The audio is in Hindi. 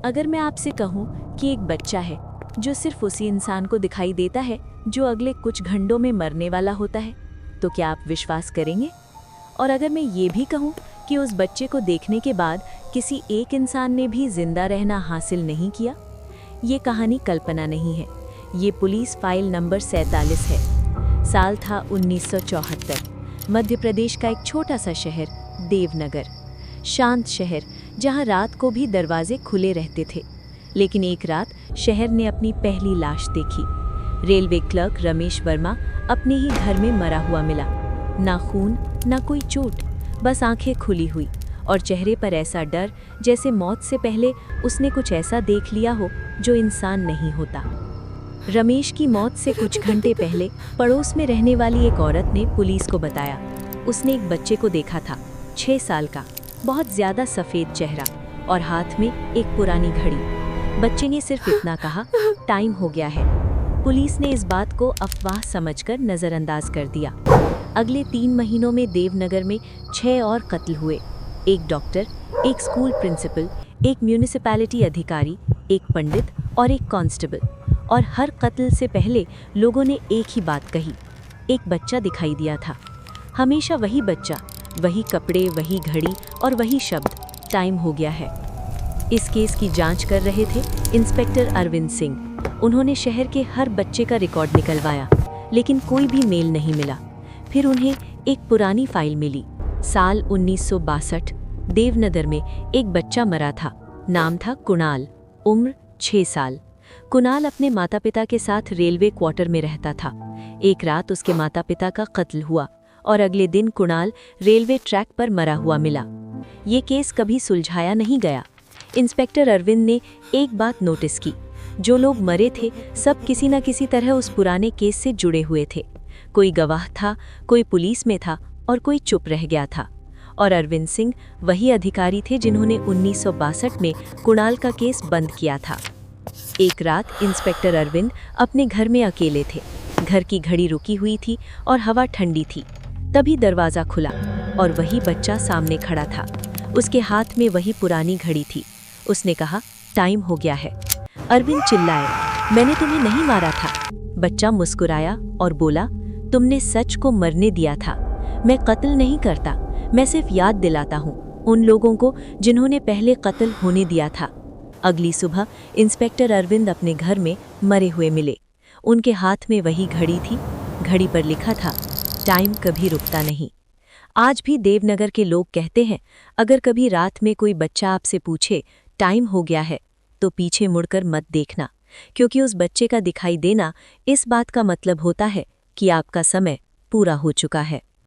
अगर मैं आपसे कहूँ कि एक बच्चा है जो सिर्फ उसी इंसान को दिखाई देता है जो अगले कुछ घंटों में मरने वाला होता है, तो क्या आप विश्वास करेंगे? और अगर मैं ये भी कहूँ कि उस बच्चे को देखने के बाद किसी एक इंसान ने भी जिंदा रहना हासिल नहीं किया? ये कहानी कल्पना नहीं है, ये पुलिस फाइल नंबर 47 है। साल था 1974। मध्य प्रदेश का एक छोटा सा शहर देवनगर, शांत शहर जहां रात को भी दरवाजे खुले रहते थे। लेकिन एक रात शहर ने अपनी पहली लाश देखी। रेलवे क्लर्क रमेश वर्मा अपने ही घर में मरा हुआ मिला। ना खून, ना कोई चोट, बस आंखें खुली हुई और चेहरे पर ऐसा डर जैसे मौत से पहले उसने कुछ ऐसा देख लिया हो जो इंसान नहीं होता। रमेश की मौत से कुछ घंटे पहले पड़ोस में रहने वाली एक औरत ने पुलिस को बताया। उसने एक बच्चे को देखा था, 6 साल का, बहुत ज्यादा सफ़ेद चेहरा और हाथ में एक पुरानी घड़ी। बच्चे ने सिर्फ इतना कहा, टाइम हो गया है। पुलिस ने इस बात को अफवाह समझकर नज़रअंदाज कर दिया। अगले 3 महीनों में देवनगर में 6 और कत्ल हुए। एक डॉक्टर, एक स्कूल प्रिंसिपल, एक म्यूनिसिपैलिटी अधिकारी, एक पंडित और एक कांस्टेबल। और हर कत्ल से पहले लोगों ने एक ही बात कही, एक बच्चा दिखाई दिया था। हमेशा वही बच्चा, वही कपड़े, वही घड़ी और वही शब्द, टाइम हो गया है। इस केस की जांच कर रहे थे इंस्पेक्टर अरविंद सिंह। उन्होंने शहर के हर बच्चे का रिकॉर्ड निकलवाया, लेकिन कोई भी मेल नहीं मिला। फिर उन्हें एक पुरानी फाइल मिली। साल 1962, देवनगर में एक बच्चा मरा था। नाम था कुणाल, उम्र 6 साल। कुणाल अपने माता पिता के साथ रेलवे क्वार्टर में रहता था। एक रात उसके माता पिता का कत्ल हुआ और अगले दिन कुणाल रेलवे ट्रैक पर मरा हुआ मिला। ये केस कभी सुलझाया नहीं गया। इंस्पेक्टर अरविंद ने एक बात नोटिस की, जो लोग मरे थे सब किसी न किसी तरह उस पुराने केस से जुड़े हुए थे। कोई गवाह था, कोई पुलिस में था और कोई चुप रह गया था। और अरविंद सिंह वही अधिकारी थे जिन्होंने 1962 में कुणाल का केस बंद किया था। एक रात इंस्पेक्टर अरविंद अपने घर में अकेले थे। घर की घड़ी रुकी हुई थी और हवा ठंडी थी। तभी दरवाज़ा खुला और वही बच्चा सामने खड़ा था। उसके हाथ में वही पुरानी घड़ी थी। उसने कहा, टाइम हो गया है। अरविंद चिल्लाए, मैंने तुम्हें नहीं मारा था। बच्चा मुस्कुराया और बोला, तुमने सच को मरने दिया था। मैं कत्ल नहीं करता, मैं सिर्फ याद दिलाता हूँ उन लोगों को जिन्होंने पहले कत्ल होने दिया था। अगली सुबह इंस्पेक्टर अरविंद अपने घर में मरे हुए मिले। उनके हाथ में वही घड़ी थी। घड़ी पर लिखा था, टाइम कभी रुकता नहीं। आज भी देवनगर के लोग कहते हैं, अगर कभी रात में कोई बच्चा आपसे पूछे टाइम हो गया है, तो पीछे मुड़कर मत देखना, क्योंकि उस बच्चे का दिखाई देना इस बात का मतलब होता है कि आपका समय पूरा हो चुका है।